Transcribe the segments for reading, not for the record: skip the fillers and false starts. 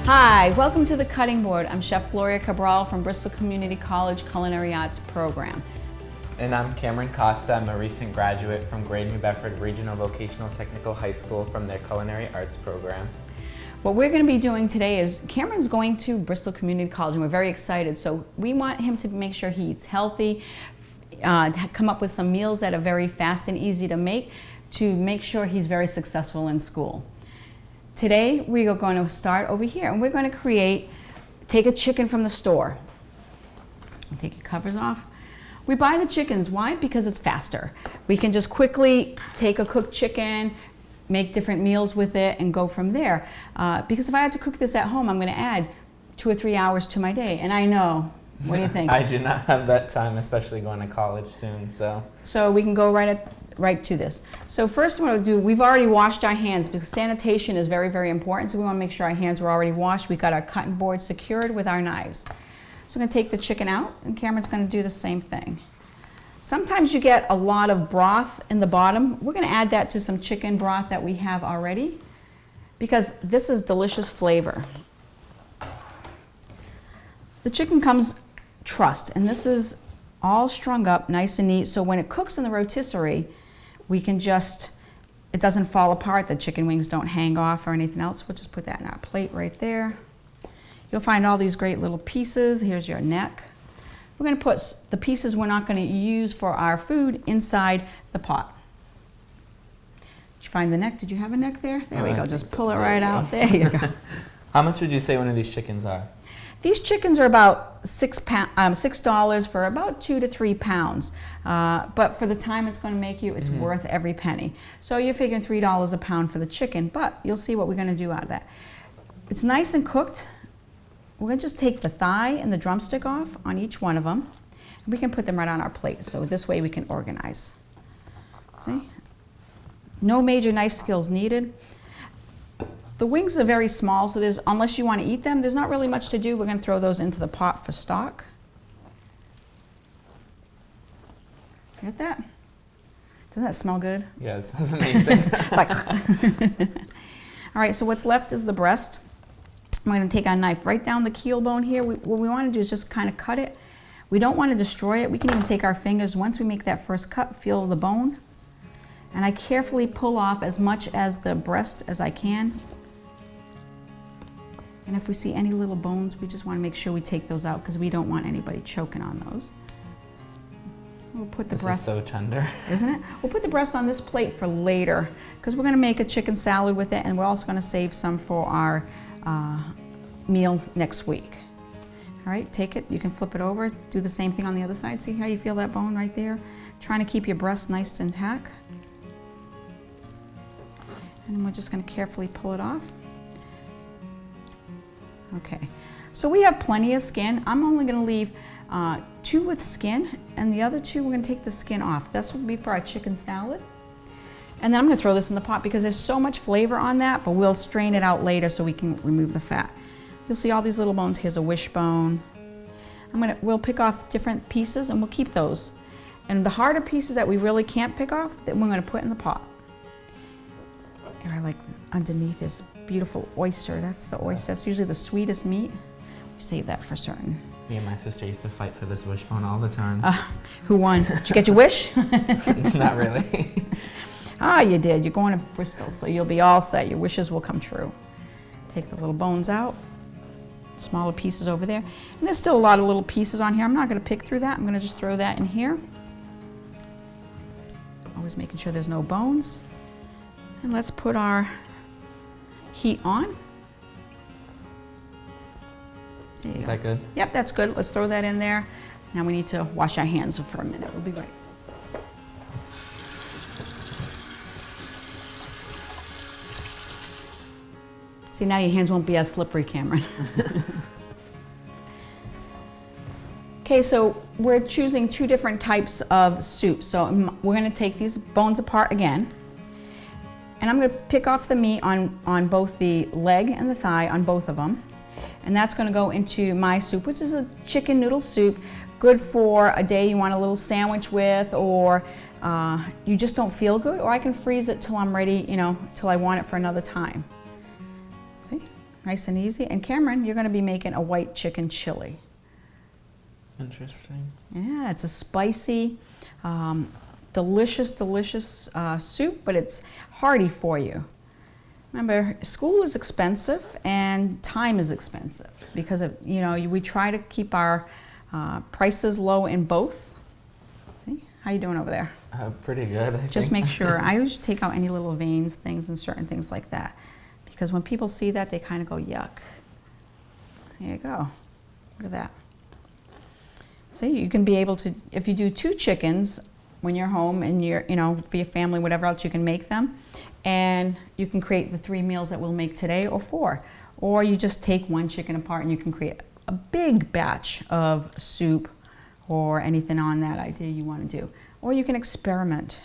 Hi, welcome to the Cutting Board. I'm Chef Gloria Cabral from Bristol Community College Culinary Arts Program. And I'm Cameron Costa. I'm a recent graduate from Greater New Bedford Regional Vocational Technical High School from their Culinary Arts Program. What we're going to be doing today is Cameron's going to Bristol Community College and we're very excited. So we want him to make sure he eats healthy, come up with some meals that are very fast and easy to make sure he's very successful in school. Today we are going to start over here and we're going to take a chicken from the store. Take your covers off. We buy the chickens. Why? Because it's faster. We can just quickly take a cooked chicken, make different meals with it, and go from there. Because if I had to cook this at home, I'm going to add 2 or 3 hours to my day. And I know. What do you think? I do not have that time, especially going to college soon. So we can go right to this. So first what we'll do, we've already washed our hands because sanitation is very, very important. So we want to make sure our hands were already washed. We got our cutting board secured with our knives. So I'm going to take the chicken out, and Cameron's going to do the same thing. Sometimes you get a lot of broth in the bottom. We're going to add that to some chicken broth that we have already because this is delicious flavor. The chicken comes trussed, and this is all strung up nice and neat. So when it cooks in the rotisserie, we can it doesn't fall apart. The chicken wings don't hang off or anything else. We'll just put that in our plate right there. You'll find all these great little pieces. Here's your neck. We're going to put the pieces we're not going to use for our food inside the pot. Did you find the neck? Did you have a neck there? There we go. Just pull it right out. There you go. How much would you say one of these chickens are? These chickens are about $6 for about 2 to 3 pounds. But for the time it's going to make you, it's worth every penny. So you're figuring $3 a pound for the chicken, but you'll see what we're going to do out of that. It's nice and cooked. We're going to just take the thigh and the drumstick off on each one of them. And we can put them right on our plate. So this way we can organize. See? No major knife skills needed. The wings are very small, so unless you want to eat them, there's not really much to do. We're going to throw those into the pot for stock. Get that? Doesn't that smell good? Yeah, it smells amazing. It's like all right, so what's left is the breast. I'm going to take our knife right down the keel bone here. What we want to do is just kind of cut it. We don't want to destroy it. We can even take our fingers. Once we make that first cut, feel the bone. And I carefully pull off as much as the breast as I can. And if we see any little bones, we just want to make sure we take those out because we don't want anybody choking on those. We'll put the breast. This is so tender. Isn't it? We'll put the breast on this plate for later because we're going to make a chicken salad with it, and we're also going to save some for our meal next week. All right, take it. You can flip it over. Do the same thing on the other side. See how you feel that bone right there? Trying to keep your breast nice and intact. And then we're just going to carefully pull it off. Okay, so we have plenty of skin. I'm only going to leave 2 with skin, and the other 2 we're going to take the skin off. This will be for our chicken salad. And then I'm going to throw this in the pot because there's so much flavor on that, but we'll strain it out later so we can remove the fat. You'll see all these little bones. Here's a wishbone. We'll pick off different pieces and we'll keep those. And the harder pieces that we really can't pick off, that we're going to put in the pot. Here, I like underneath this beautiful oyster. That's the oyster. That's usually the sweetest meat. We save that for certain. Me and my sister used to fight for this wishbone all the time. Who won? Did you get your wish? Not really. You did. You're going to Bristol, so you'll be all set. Your wishes will come true. Take the little bones out. Smaller pieces over there. And there's still a lot of little pieces on here. I'm not going to pick through that. I'm going to just throw that in here. Always making sure there's no bones. And let's put our heat on. Is that good? Yep, that's good. Let's throw that in there. Now we need to wash our hands for a minute. We'll be right. See, now your hands won't be as slippery, Cameron. Okay, so we're choosing 2 different types of soup. So we're going to take these bones apart again. And I'm going to pick off the meat on both the leg and the thigh on both of them. And that's going to go into my soup, which is a chicken noodle soup, good for a day you want a little sandwich with, or you just don't feel good, or I can freeze it till I'm ready, till I want it for another time. See? nice and easy. And Cameron, you're going to be making a white chicken chili. Interesting. Yeah, it's a spicy, delicious soup, but it's hearty for you. Remember, school is expensive and time is expensive because of, we try to keep our prices low in both. See? How you doing over there? Pretty good, I Just think. make sure. I usually take out any little veins, things, and certain things like that. Because when people see that, they kind of go, yuck. There you go. Look at that. See, you can be able to, if you do 2 chickens when you're home and you're, for your family, whatever else, you can make them. And you can create the 3 meals that we'll make today, or 4. Or you just take 1 chicken apart and you can create a big batch of soup or anything on that idea you want to do. Or you can experiment.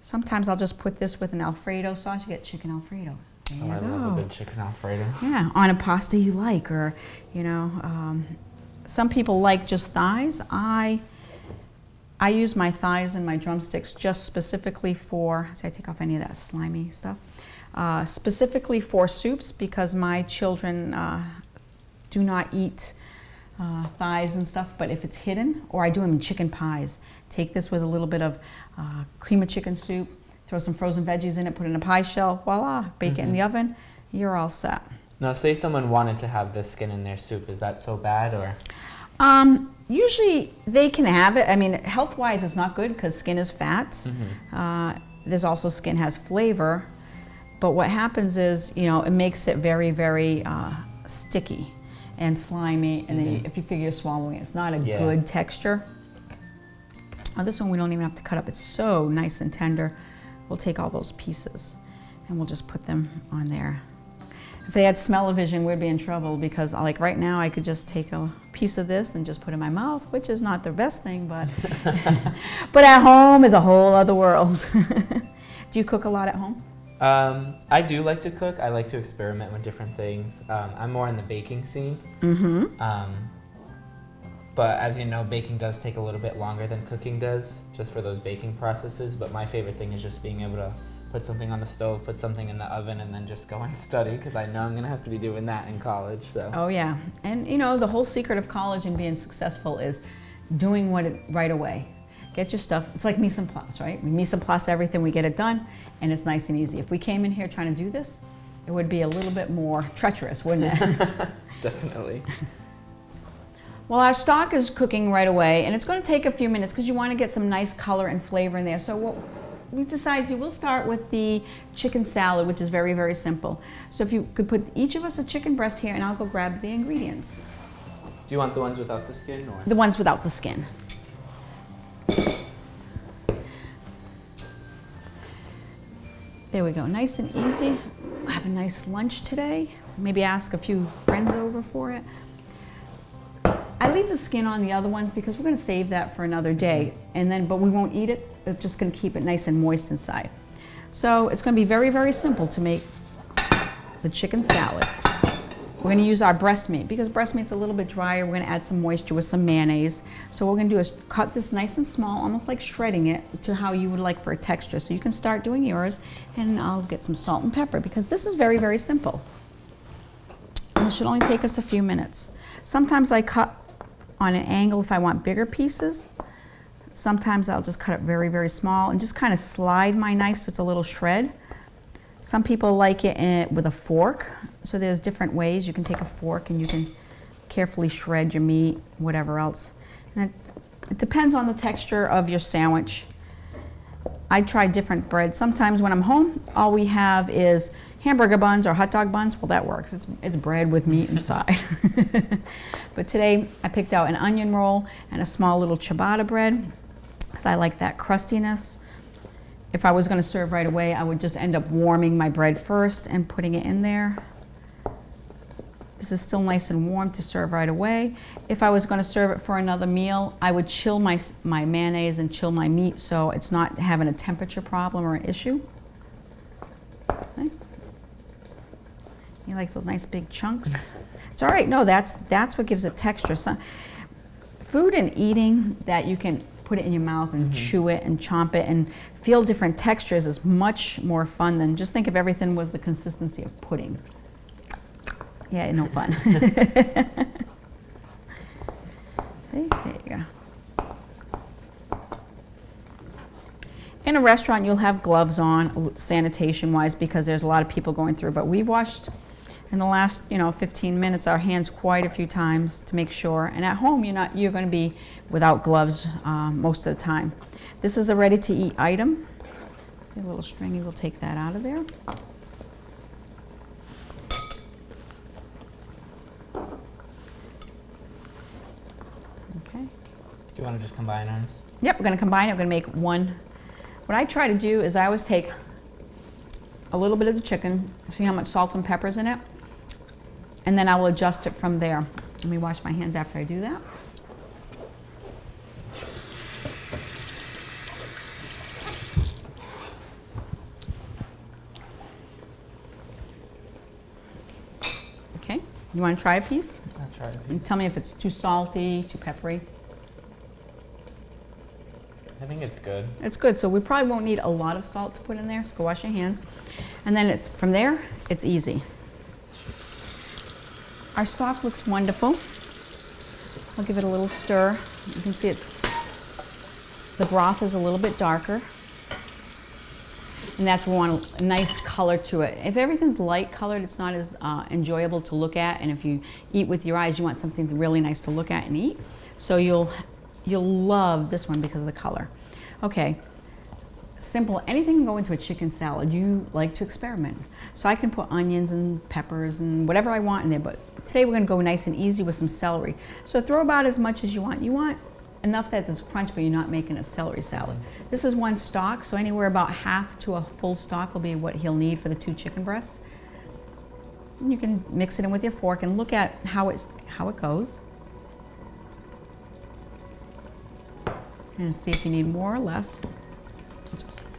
Sometimes I'll just put this with an Alfredo sauce. You get chicken Alfredo. There you I go. love a good chicken Alfredo. Yeah, on a pasta you like, or, some people like just thighs. I use my thighs and my drumsticks just specifically for, I take off any of that slimy stuff, specifically for soups because my children do not eat thighs and stuff, but if it's hidden, or I do them in chicken pies. Take this with a little bit of cream of chicken soup, throw some frozen veggies in it, put it in a pie shell, voila, bake it in the oven, you're all set. Now, say someone wanted to have the skin in their soup, is that so bad, or? Usually they can have it. I mean, health-wise, it's not good because skin is fat. There's also skin has flavor, but what happens is, it makes it very, very sticky and slimy, and then if you figure you're swallowing it, it's not a good texture. Oh, this one we don't even have to cut up. It's so nice and tender. We'll take all those pieces and we'll just put them on there. If they had smell-o-vision, we'd be in trouble because like right now I could just take a piece of this and just put it in my mouth, which is not the best thing, but but at home is a whole other world. Do you cook a lot at home? I do like to cook. I like to experiment with different things. I'm more in the baking scene. But as you know, baking does take a little bit longer than cooking does, just for those baking processes. But my favorite thing is just being able to put something on the stove, put something in the oven, and then just go and study, because I know I'm going to have to be doing that in college. So. Oh, yeah. And, the whole secret of college and being successful is doing right away. Get your stuff. It's like mise en place, right? We mise en place everything, we get it done, and it's nice and easy. If we came in here trying to do this, it would be a little bit more treacherous, wouldn't it? Definitely. Well, our stock is cooking right away, and it's going to take a few minutes because you want to get some nice color and flavor in there. So what we decided we'll start with the chicken salad, which is very, very simple. So if you could put each of us a chicken breast here, and I'll go grab the ingredients. Do you want the ones without the skin, or? The ones without the skin. There we go, nice and easy. Have a nice lunch today. Maybe ask a few friends over for it. I leave the skin on the other ones because we're going to save that for another day, but we won't eat it. It's just going to keep it nice and moist inside. So it's going to be very, very simple to make the chicken salad. We're going to use our breast meat because breast meat's a little bit drier. We're going to add some moisture with some mayonnaise. So what we're going to do is cut this nice and small, almost like shredding it to how you would like for a texture. So you can start doing yours, and I'll get some salt and pepper because this is very, very simple. And it should only take us a few minutes. Sometimes I cut on an angle if I want bigger pieces. Sometimes I'll just cut it very, very small and just kind of slide my knife so it's a little shred. Some people like it with a fork. So there's different ways. You can take a fork and you can carefully shred your meat, whatever else. And it depends on the texture of your sandwich. I try different breads. Sometimes when I'm home, all we have is hamburger buns or hot dog buns. Well, that works. It's bread with meat inside. But today I picked out an onion roll and a small little ciabatta bread because I like that crustiness. If I was going to serve right away, I would just end up warming my bread first and putting it in there. This is still nice and warm to serve right away. If I was going to serve it for another meal, I would chill my mayonnaise and chill my meat so it's not having a temperature problem or an issue. Okay. You like those nice big chunks? It's all right. No, that's what gives it texture. Food and eating that you can put it in your mouth and chew it and chomp it and feel different textures is much more fun than just think if everything was the consistency of pudding. Yeah, no fun. See, there you go. In a restaurant, you'll have gloves on, sanitation-wise, because there's a lot of people going through. But we've washed in the last, 15 minutes our hands quite a few times to make sure. And at home, you're going to be without gloves most of the time. This is a ready-to-eat item. A little stringy, we'll take that out of there. Okay. Do you want to just combine ours? Yep, we're going to combine it. We're going to make one. What I try to do is I always take a little bit of the chicken, see how much salt and pepper's in it, and then I will adjust it from there. Let me wash my hands after I do that. Okay, you want to try a piece? I'll try a piece. And tell me if it's too salty, too peppery. I think it's good. It's good, so we probably won't need a lot of salt to put in there, so go wash your hands. And then from there, it's easy. Our stock looks wonderful. I'll give it a little stir. You can see the broth is a little bit darker. And that's where we want a nice color to it. If everything's light colored, it's not as enjoyable to look at. And if you eat with your eyes, you want something really nice to look at and eat. So you'll love this one because of the color. Okay, simple. Anything can go into a chicken salad. You like to experiment. So I can put onions and peppers and whatever I want in there, but today we're gonna go nice and easy with some celery. So throw about as much as you want. You want enough that there's crunch, but you're not making a celery salad. This is one stock, so anywhere about half to a full stock will be what he'll need for the 2 chicken breasts. And you can mix it in with your fork and look at how it goes. And see if you need more or less.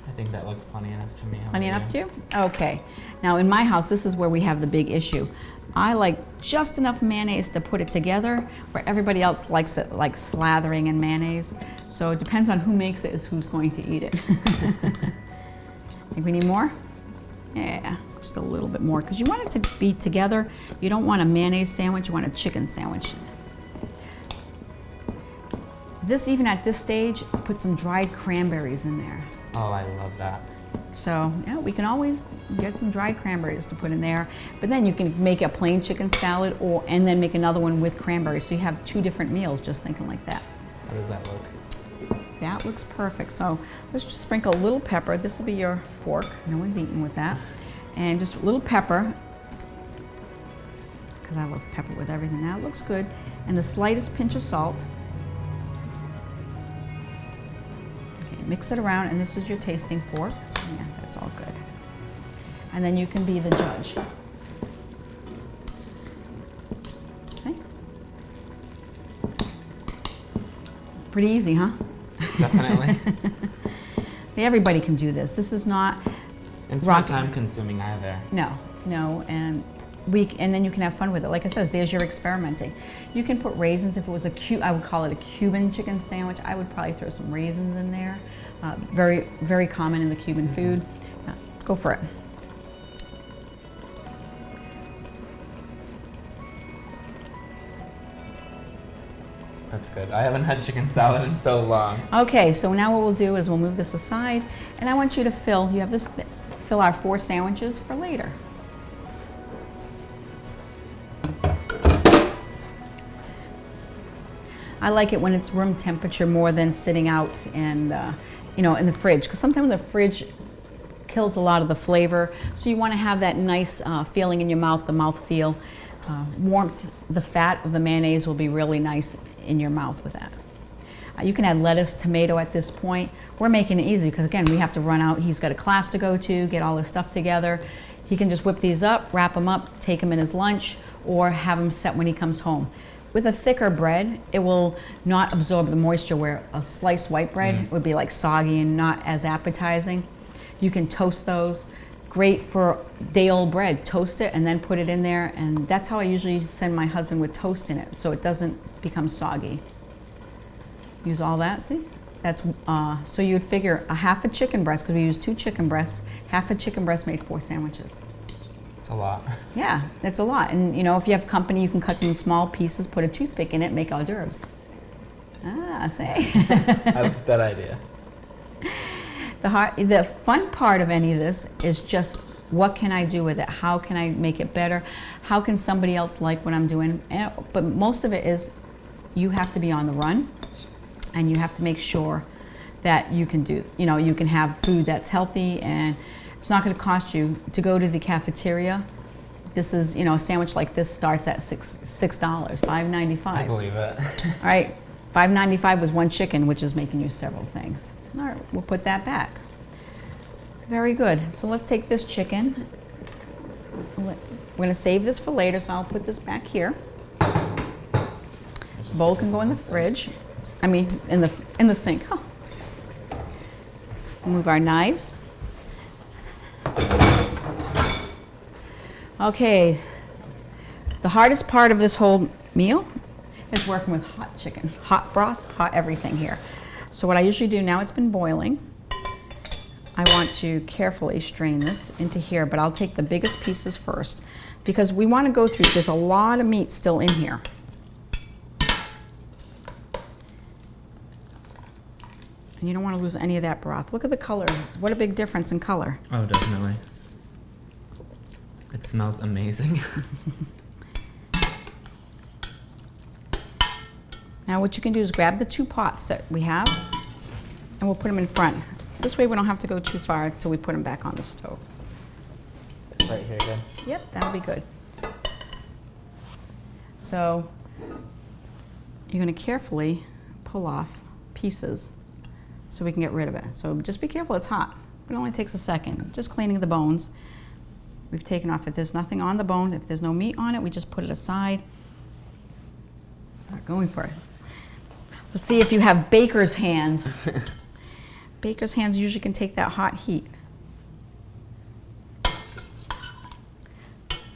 I think that looks plenty enough to me. Plenty enough to you? Okay. Now in my house, this is where we have the big issue. I like just enough mayonnaise to put it together, where everybody else likes it like slathering in mayonnaise. So it depends on who makes it is who's going to eat it. Think we need more? Yeah, just a little bit more, because you want it to be together. You don't want a mayonnaise sandwich, you want a chicken sandwich. This, even at this stage, put some dried cranberries in there. Oh, I love that. So yeah, we can always get some dried cranberries to put in there, but then you can make a plain chicken salad and then make another one with cranberries. So you have 2 different meals, just thinking like that. How does that look? That looks perfect. So let's just sprinkle a little pepper. This will be your fork. No one's eating with that. And just a little pepper, because I love pepper with everything. That looks good. And the slightest pinch of salt. Mix it around, and this is your tasting fork. Yeah, that's all good. And then you can be the judge. Okay. Pretty easy, huh? Definitely. See, everybody can do this. This is not It's not time consuming either. No, and then you can have fun with it. Like I said, there's your experimenting. You can put raisins. If it was I would call it a Cuban chicken sandwich. I would probably throw some raisins in there. Very, very common in the Cuban food. Go for it. That's good. I haven't had chicken salad in so long. Okay, so now what we'll do is we'll move this aside, and I want you to fill our 4 sandwiches for later. I like it when it's room temperature more than sitting out and in the fridge, because sometimes the fridge kills a lot of the flavor. So you want to have that nice feeling in your mouth, the mouth feel. Warmth, the fat of the mayonnaise will be really nice in your mouth with that. You can add lettuce, tomato at this point. We're making it easy because, again, we have to run out. He's got a class to go to, get all his stuff together. He can just whip these up, wrap them up, take them in his lunch, or have them set when he comes home. With a thicker bread, it will not absorb the moisture, where a sliced white bread would be like soggy and not as appetizing. You can toast those. Great for day-old bread. Toast it and then put it in there, and that's how I usually send my husband, with toast in it, so it doesn't become soggy. Use all that, see? That's so you'd figure a half a chicken breast, because we use 2 chicken breasts. Half a chicken breast made 4 sandwiches. a lot. Yeah, it's a lot. And you know, if you have company, you can cut them in small pieces, put a toothpick in it, make hors d'oeuvres. Ah, see? I like that idea. The fun part of any of this is just what can I do with it? How can I make it better? How can somebody else like what I'm doing? But most of it is you have to be on the run, and you have to make sure that you can do, you know, you can have food that's healthy, and it's not going to cost you to go to the cafeteria. This is, you know, a sandwich like this starts at $6, $5.95. I believe it. All right, $5.95 was one chicken, which is making you several things. All right, we'll put that back. Very good. So let's take this chicken. We're going to save this for later, so I'll put this back here. Bowl can go in the fridge. I mean, in the sink. Oh. Move our knives. Okay. The hardest part of this whole meal is working with hot chicken, hot broth, hot everything here. So what I usually do, now it's been boiling, I want to carefully strain this into here, but I'll take the biggest pieces first because we want to go through, there's a lot of meat still in here. And you don't want to lose any of that broth. Look at the color. What a big difference in color. Oh, definitely. It smells amazing. Now what you can do is grab the two pots that we have, and we'll put them in front. So this way we don't have to go too far until we put them back on the stove. It's right here again. Yep, that'll be good. So you're going to carefully pull off pieces so we can get rid of it. So just be careful, it's hot. It only takes a second. Just cleaning the bones. We've taken off, if there's nothing on the bone, if there's no meat on it, we just put it aside. Start going for it. Let's see if you have baker's hands. Baker's hands usually can take that hot heat.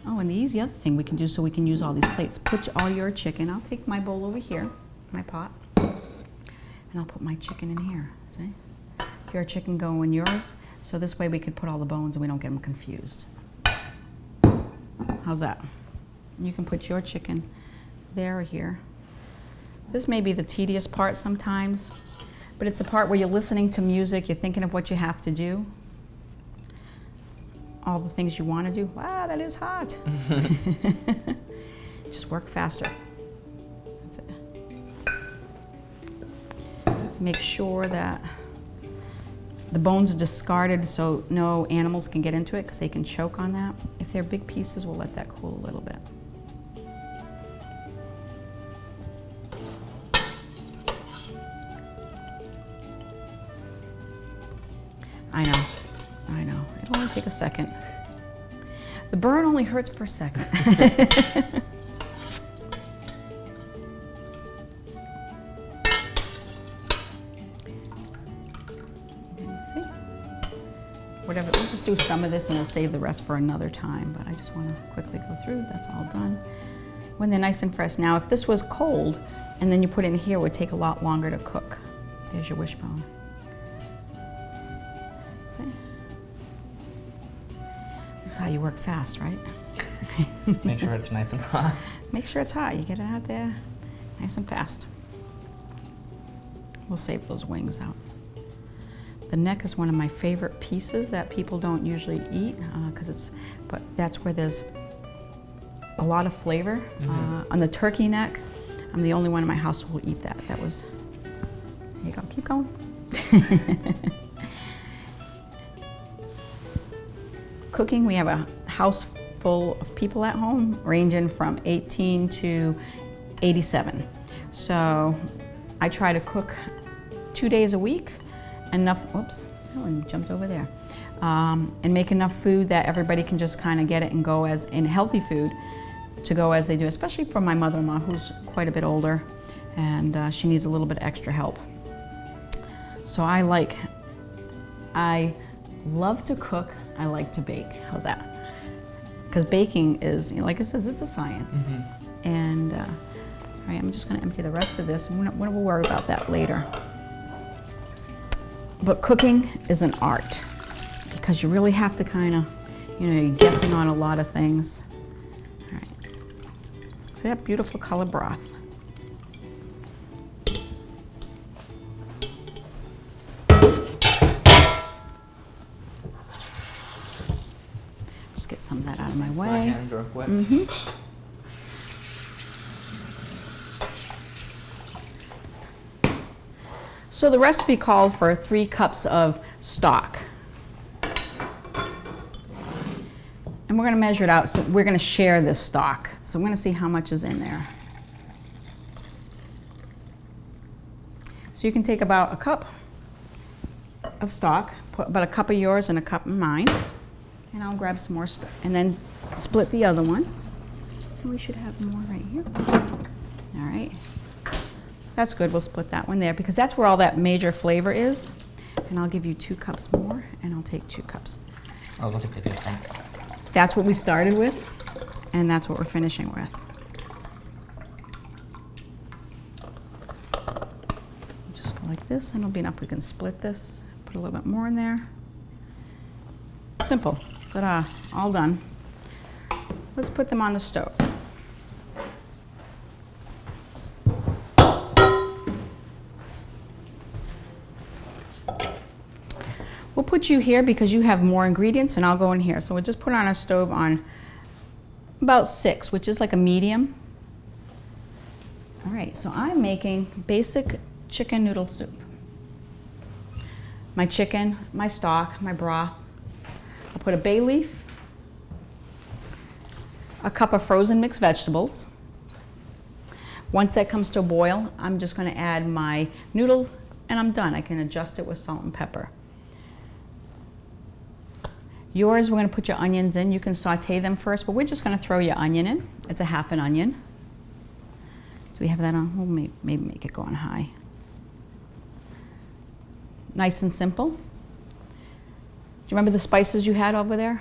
Oh, and the easy other thing we can do, so we can use all these plates. Put all your chicken. I'll take my bowl over here, my pot, and I'll put my chicken in here. See? Your chicken go in yours, so this way we can put all the bones and we don't get them confused. How's that? You can put your chicken there or here. This may be the tedious part sometimes, but it's the part where you're listening to music, you're thinking of what you have to do, all the things you want to do. Wow, that is hot. Just work faster. That's it. Make sure that the bones are discarded so no animals can get into it, because they can choke on that. If they're big pieces, we'll let that cool a little bit. I know. It'll only take a second. The burn only hurts for a second. See? Whatever, we'll just do some of this and we'll save the rest for another time, but I just want to quickly go through. That's all done. When they're nice and fresh. Now, if this was cold and then you put it in here, it would take a lot longer to cook. There's your wishbone. This is how you work fast, right? Make sure it's nice and hot. Make sure it's hot. You get it out there nice and fast. We'll save those wings out. The neck is one of my favorite pieces that people don't usually eat, but that's where there's a lot of flavor. On the turkey neck, I'm the only one in my house who will eat that. There you go, keep going. Cooking, we have a house full of people at home, ranging from 18 to 87. So I try to cook 2 days a week, whoops, that one jumped over there, and make enough food that everybody can just kind of get it and go as in healthy food to go as they do, especially for my mother-in-law, who's quite a bit older, and she needs a little bit extra help. So I love to cook, I like to bake. How's that? Because baking is, like it says, it's a science. And all right, I'm just going to empty the rest of this, and we'll worry about that later. But cooking is an art, because you really have to kind of You know, you're guessing on a lot of things. All right. See that beautiful color broth? Just get some of that out of my way. My hands real quick. So the recipe called for 3 cups of stock. And we're going to measure it out, so we're going to share this stock. So I'm going to see how much is in there. So you can take about a cup of stock, put about a cup of yours and a cup of mine. And I'll grab some more stuff and then split the other one. And we should have more right here. All right. That's good, we'll split that one there because that's where all that major flavor is. And I'll give you 2 cups more and I'll take 2 cups. Oh, look at the difference. That's what we started with and that's what we're finishing with. Just go like this and it'll be enough. We can split this, put a little bit more in there. Simple, ta-da, all done. Let's put them on the stove. We'll put you here because you have more ingredients and I'll go in here. So we'll just put it on our stove on about 6, which is like a medium. All right, so I'm making basic chicken noodle soup. My chicken, my stock, my broth. I'll put a bay leaf, a cup of frozen mixed vegetables. Once that comes to a boil, I'm just going to add my noodles and I'm done. I can adjust it with salt and pepper. Yours, we're going to put your onions in. You can saute them first, but we're just going to throw your onion in. It's a half an onion. Do we have that on? We'll maybe make it go on high. Nice and simple. Do you remember the spices you had over there?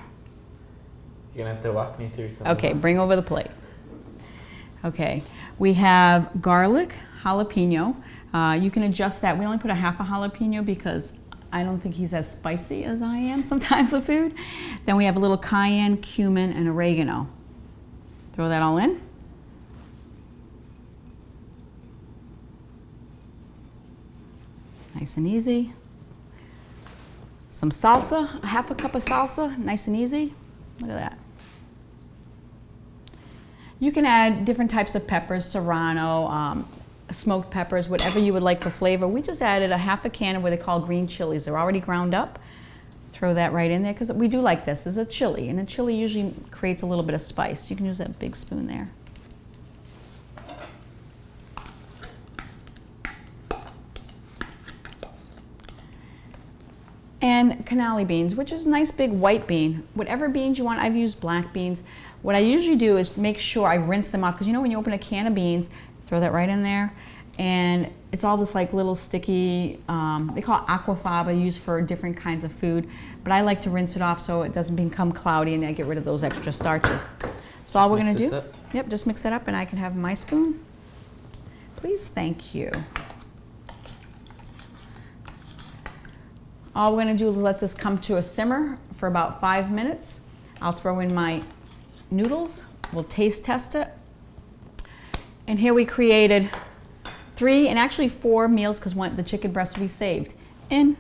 You're gonna have to walk me through some. Okay, bring over the plate. Okay, we have garlic, jalapeno. You can adjust that. We only put a half a jalapeno because I don't think he's as spicy as I am sometimes with food. Then we have a little cayenne, cumin, and oregano. Throw that all in. Nice and easy. Some salsa, a half a cup of salsa, nice and easy. Look at that. You can add different types of peppers, serrano, smoked peppers, whatever you would like for flavor. We just added a half a can of what they call green chilies. They're already ground up. Throw that right in there because we do like this. This is a chili, and a chili usually creates a little bit of spice. You can use that big spoon there. And cannoli beans, which is a nice big white bean. Whatever beans you want, I've used black beans. What I usually do is make sure I rinse them off, because you know when you open a can of beans, throw that right in there, and it's all this like little sticky, they call it aquafaba, used for different kinds of food, but I like to rinse it off so it doesn't become cloudy and I get rid of those extra starches. So all we're gonna do, yep, just mix it up and I can have my spoon. Please, thank you. All we're going to do is let this come to a simmer for about 5 minutes. I'll throw in my noodles. We'll taste test it. And here we created 3 and actually 4 meals because the chicken breast will be saved in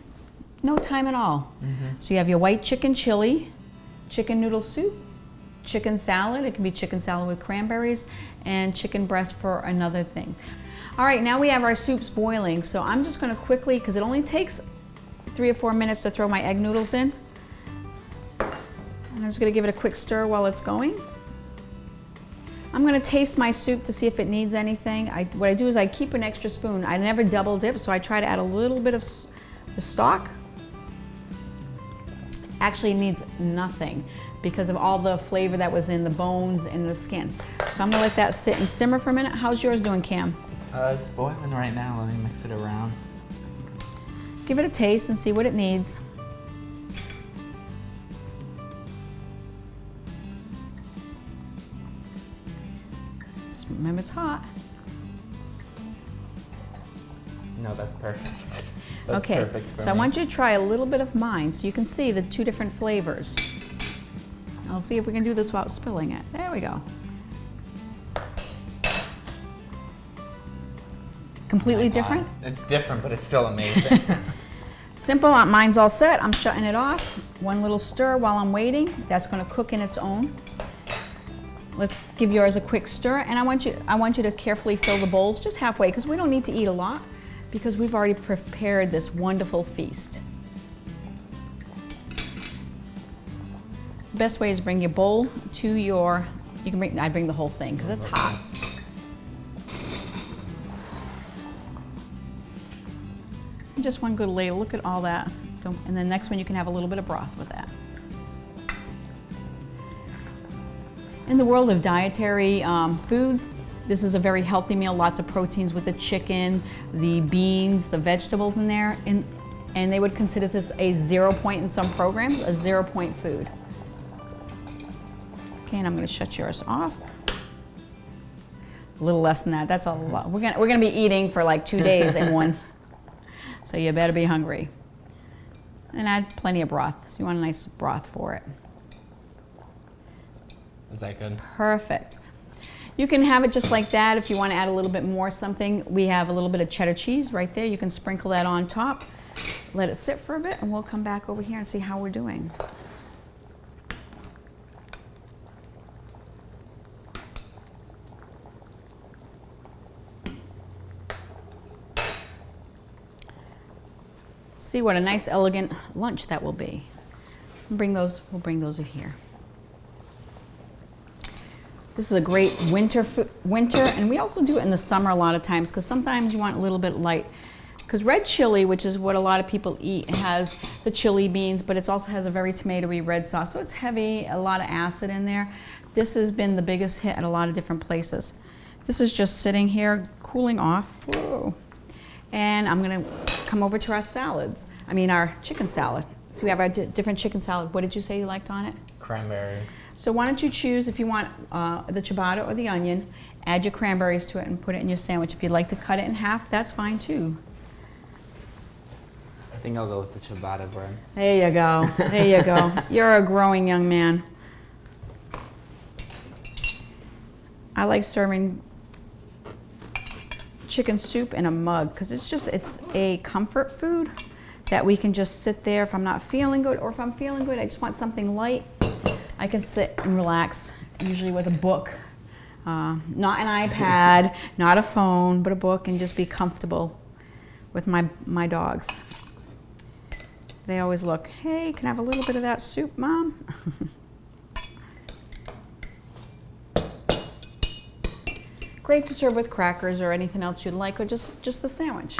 no time at all. So you have your white chicken chili, chicken noodle soup, chicken salad. It can be chicken salad with cranberries, and chicken breast for another thing. All right, now we have our soups boiling. So I'm just going to quickly, because it only takes 3 or 4 minutes to throw my egg noodles in. I'm just going to give it a quick stir while it's going. I'm going to taste my soup to see if it needs anything. What I do is I keep an extra spoon. I never double dip, so I try to add a little bit of the stock. Actually, it needs nothing because of all the flavor that was in the bones and the skin. So I'm going to let that sit and simmer for a minute. How's yours doing, Cam? It's boiling right now. Let me mix it around. Give it a taste and see what it needs. Just remember it's hot. No, that's perfect. That's okay, perfect for so I me. want you to try a little bit of mine so you can see the 2 different flavors. I'll see if we can do this without spilling it. There we go. Completely different? It's different, but it's still amazing. Simple, mine's all set. I'm shutting it off. One little stir while I'm waiting. That's gonna cook in its own. Let's give yours a quick stir, and I want you to carefully fill the bowls just halfway, because we don't need to eat a lot, because we've already prepared this wonderful feast. The best way is bring your bowl to your, I bring the whole thing, because it's hot. Just one good ladle, look at all that. And then next one you can have a little bit of broth with that. In the world of dietary foods, this is a very healthy meal, lots of proteins with the chicken, the beans, the vegetables in there, and they would consider this a 0 point in some programs, a 0 point food. Okay, and I'm gonna shut yours off. A little less than that, that's a lot. We're gonna be eating for like 2 days in one. So you better be hungry. And add plenty of broth. So you want a nice broth for it. Is that good? Perfect. You can have it just like that. If you want to add a little bit more something, we have a little bit of cheddar cheese right there. You can sprinkle that on top. Let it sit for a bit, and we'll come back over here and see how we're doing. See what a nice, elegant lunch that will be. We'll bring those over here. This is a great winter, and we also do it in the summer a lot of times, because sometimes you want a little bit light. Because red chili, which is what a lot of people eat, has the chili beans, but it also has a very tomatoey red sauce, so it's heavy, a lot of acid in there. This has been the biggest hit at a lot of different places. This is just sitting here, cooling off. Whoa. And I'm gonna come over to our salads. Our chicken salad. So we have our different chicken salad. What did you say you liked on it? Cranberries. So why don't you choose if you want the ciabatta or the onion, add your cranberries to it and put it in your sandwich. If you'd like to cut it in half, that's fine too. I think I'll go with the ciabatta bread. There you go, there you go. You're a growing young man. I like serving chicken soup in a mug, because it's a comfort food that we can just sit there if I'm not feeling good, or if I'm feeling good, I just want something light. I can sit and relax, usually with a book, not an iPad, not a phone, but a book, and just be comfortable with my dogs. They always look, hey, can I have a little bit of that soup, Mom? Great to serve with crackers or anything else you'd like, or just the sandwich.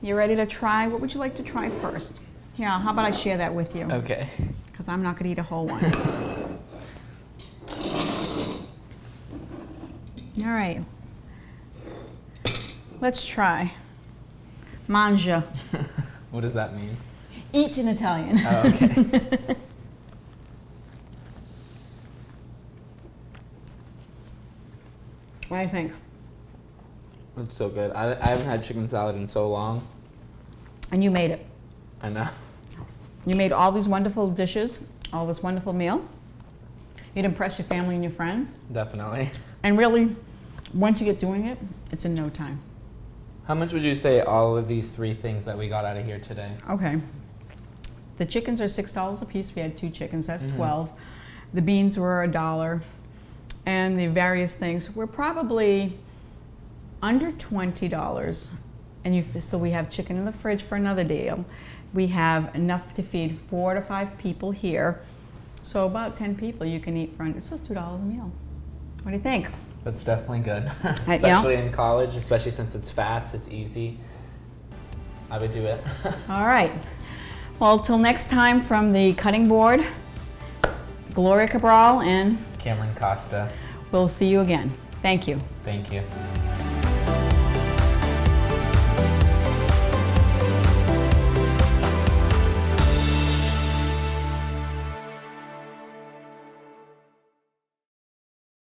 You ready to try? What would you like to try first? Here, how about I share that with you? Okay. Because I'm not going to eat a whole one. All right. Let's try. Mangia. What does that mean? Eat in Italian. Oh, okay. What do you think? It's so good. I haven't had chicken salad in so long. And you made it. I know. You made all these wonderful dishes, all this wonderful meal. You'd impress your family and your friends. Definitely. And really, once you get doing it, it's in no time. How much would you say all of these 3 things that we got out of here today? Okay. The chickens are $6 a piece. We had 2 chickens, that's 12. The beans were $1. And the various things were probably under $20. And so we have chicken in the fridge for another deal. We have enough to feed 4 to 5 people here. So about 10 people you can eat for, it's just $2 a meal. What do you think? That's definitely good. Yeah. Especially in college, especially since it's fast, it's easy. I would do it. All right. Well, till next time, from the cutting board, Gloria Cabral and Cameron Costa. We'll see you again. Thank you. Thank you.